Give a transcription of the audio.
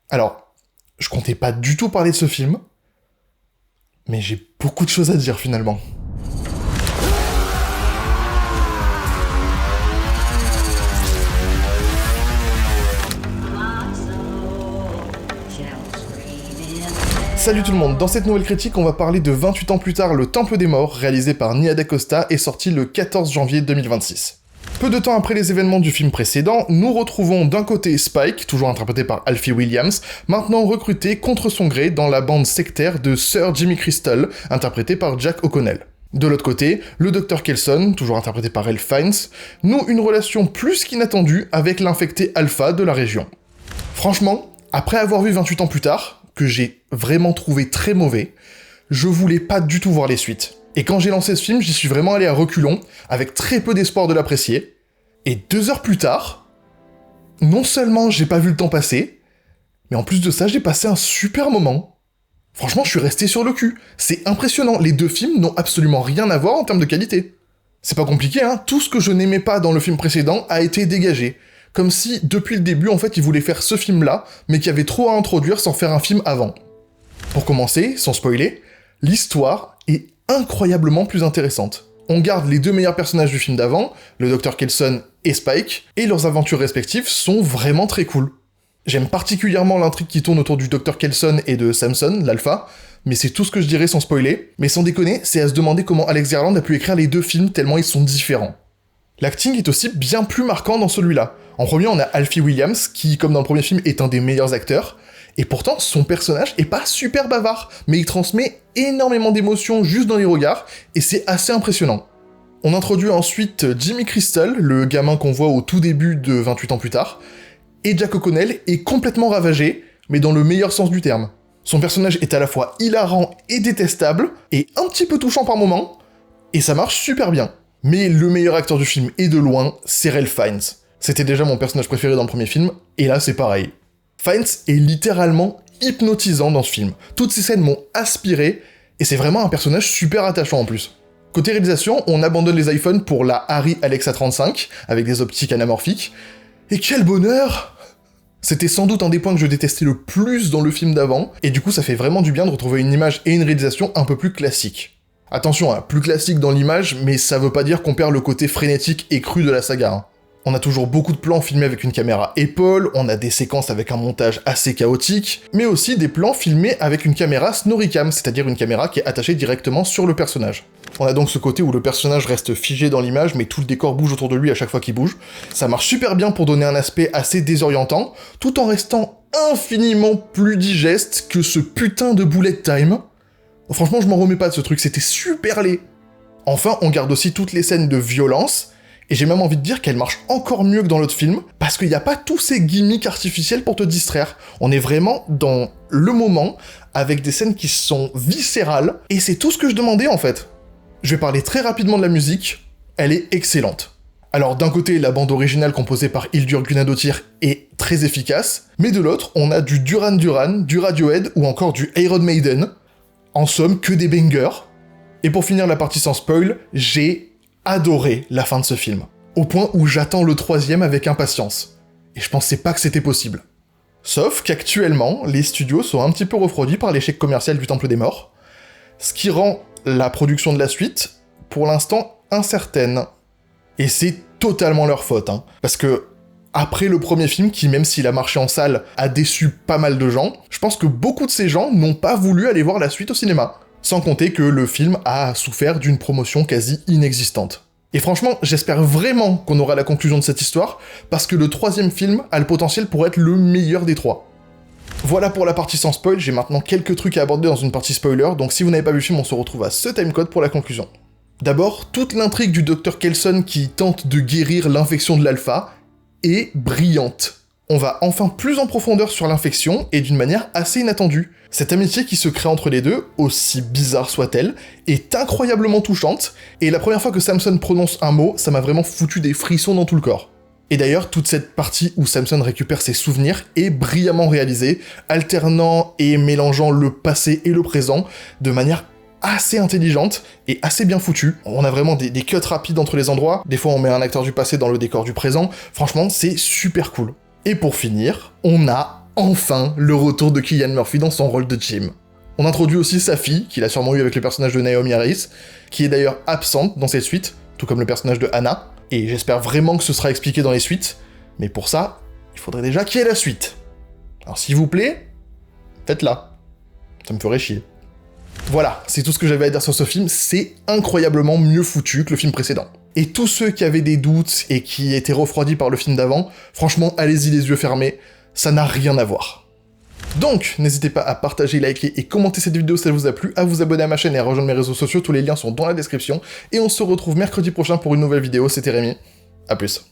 Alors, je comptais pas du tout parler de ce film, mais j'ai beaucoup de choses à dire finalement. Salut tout le monde, dans cette nouvelle critique, on va parler de 28 ans plus tard, Le Temple des Morts, réalisé par Nia DaCosta et sorti le 14 janvier 2026. Peu de temps après les événements du film précédent, nous retrouvons d'un côté Spike, toujours interprété par Alfie Williams, maintenant recruté contre son gré dans la bande sectaire de Sir Jimmy Crystal, interprété par Jack O'Connell. De l'autre côté, le Dr Kelson, toujours interprété par Ralph Fiennes, noue une relation plus qu'inattendue avec l'infecté Alpha de la région. Franchement, après avoir vu 28 ans plus tard, que j'ai vraiment trouvé très mauvais, je voulais pas du tout voir les suites. Et quand j'ai lancé ce film, j'y suis vraiment allé à reculons, avec très peu d'espoir de l'apprécier. Et 2 heures plus tard, non seulement j'ai pas vu le temps passer, mais en plus de ça, j'ai passé un super moment. Franchement, je suis resté sur le cul. C'est impressionnant, les deux films n'ont absolument rien à voir en termes de qualité. C'est pas compliqué, hein, tout ce que je n'aimais pas dans le film précédent a été dégagé. Comme si, depuis le début, en fait, ils voulaient faire ce film-là, mais qu'il y avait trop à introduire sans faire un film avant. Pour commencer, sans spoiler, l'histoire est incroyablement plus intéressante. On garde les deux meilleurs personnages du film d'avant, le Dr Kelson et Spike, et leurs aventures respectives sont vraiment très cool. J'aime particulièrement l'intrigue qui tourne autour du Dr Kelson et de Samson, l'alpha, mais c'est tout ce que je dirais sans spoiler, mais sans déconner, c'est à se demander comment Alex Garland a pu écrire les deux films tellement ils sont différents. L'acting est aussi bien plus marquant dans celui-là. En premier, on a Alfie Williams, qui, comme dans le premier film, est un des meilleurs acteurs, et pourtant, son personnage est pas super bavard, mais il transmet énormément d'émotions juste dans les regards, et c'est assez impressionnant. On introduit ensuite Jimmy Crystal, le gamin qu'on voit au tout début de 28 ans plus tard, et Jack O'Connell est complètement ravagé, mais dans le meilleur sens du terme. Son personnage est à la fois hilarant et détestable, et un petit peu touchant par moments, et ça marche super bien. Mais le meilleur acteur du film, et de loin, c'est Ralph Fiennes. C'était déjà mon personnage préféré dans le premier film, et là c'est pareil. Fiennes est littéralement hypnotisant dans ce film. Toutes ces scènes m'ont aspiré, et c'est vraiment un personnage super attachant en plus. Côté réalisation, on abandonne les iPhones pour la Arri Alexa 35, avec des optiques anamorphiques, et quel bonheur! C'était sans doute un des points que je détestais le plus dans le film d'avant, et du coup ça fait vraiment du bien de retrouver une image et une réalisation un peu plus classiques. Attention, hein, plus classique dans l'image, mais ça veut pas dire qu'on perd le côté frénétique et cru de la saga. Hein. On a toujours beaucoup de plans filmés avec une caméra épaule, on a des séquences avec un montage assez chaotique, mais aussi des plans filmés avec une caméra Snoricam, c'est-à-dire une caméra qui est attachée directement sur le personnage. On a donc ce côté où le personnage reste figé dans l'image, mais tout le décor bouge autour de lui à chaque fois qu'il bouge. Ça marche super bien pour donner un aspect assez désorientant, tout en restant infiniment plus digeste que ce putain de bullet time. Franchement, je m'en remets pas de ce truc, c'était super laid. Enfin, on garde aussi toutes les scènes de violence, et j'ai même envie de dire qu'elles marchent encore mieux que dans l'autre film, parce qu'il n'y a pas tous ces gimmicks artificiels pour te distraire. On est vraiment dans le moment, avec des scènes qui sont viscérales, et c'est tout ce que je demandais en fait. Je vais parler très rapidement de la musique, elle est excellente. Alors d'un côté, la bande originale composée par Hildur Guðnadóttir est très efficace, mais de l'autre, on a du Duran Duran, du Radiohead, ou encore du Iron Maiden. En somme, que des bangers. Et pour finir la partie sans spoil, j'ai adoré la fin de ce film. Au point où j'attends le 3e avec impatience. Et je pensais pas que c'était possible. Sauf qu'actuellement, les studios sont un petit peu refroidis par l'échec commercial du Temple des Morts, ce qui rend la production de la suite, pour l'instant, incertaine. Et c'est totalement leur faute, hein. Parce que, après le premier film, qui même s'il a marché en salle, a déçu pas mal de gens, je pense que beaucoup de ces gens n'ont pas voulu aller voir la suite au cinéma. Sans compter que le film a souffert d'une promotion quasi inexistante. Et franchement, j'espère vraiment qu'on aura la conclusion de cette histoire, parce que le 3e film a le potentiel pour être le meilleur des 3. Voilà pour la partie sans spoil, j'ai maintenant quelques trucs à aborder dans une partie spoiler, donc si vous n'avez pas vu le film, on se retrouve à ce timecode pour la conclusion. D'abord, toute l'intrigue du Dr Kelson qui tente de guérir l'infection de l'alpha est brillante. On va enfin plus en profondeur sur l'infection, et d'une manière assez inattendue. Cette amitié qui se crée entre les deux, aussi bizarre soit-elle, est incroyablement touchante, et la première fois que Samson prononce un mot, ça m'a vraiment foutu des frissons dans tout le corps. Et d'ailleurs, toute cette partie où Samson récupère ses souvenirs est brillamment réalisée, alternant et mélangeant le passé et le présent, de manière assez intelligente et assez bien foutue. On a vraiment des cuts rapides entre les endroits, des fois on met un acteur du passé dans le décor du présent, franchement c'est super cool. Et pour finir, on a enfin le retour de Cillian Murphy dans son rôle de Jim. On introduit aussi sa fille, qu'il a sûrement eu avec le personnage de Naomi Harris, qui est d'ailleurs absente dans cette suite, tout comme le personnage de Hannah, et j'espère vraiment que ce sera expliqué dans les suites, mais pour ça, il faudrait déjà qu'il y ait la suite. Alors s'il vous plaît, faites-la. Ça me ferait chier. Voilà, c'est tout ce que j'avais à dire sur ce film, c'est incroyablement mieux foutu que le film précédent. Et tous ceux qui avaient des doutes et qui étaient refroidis par le film d'avant, franchement, allez-y les yeux fermés, ça n'a rien à voir. Donc, n'hésitez pas à partager, liker et commenter cette vidéo si elle vous a plu, à vous abonner à ma chaîne et à rejoindre mes réseaux sociaux, tous les liens sont dans la description, et on se retrouve mercredi prochain pour une nouvelle vidéo, c'était Rémi, à plus.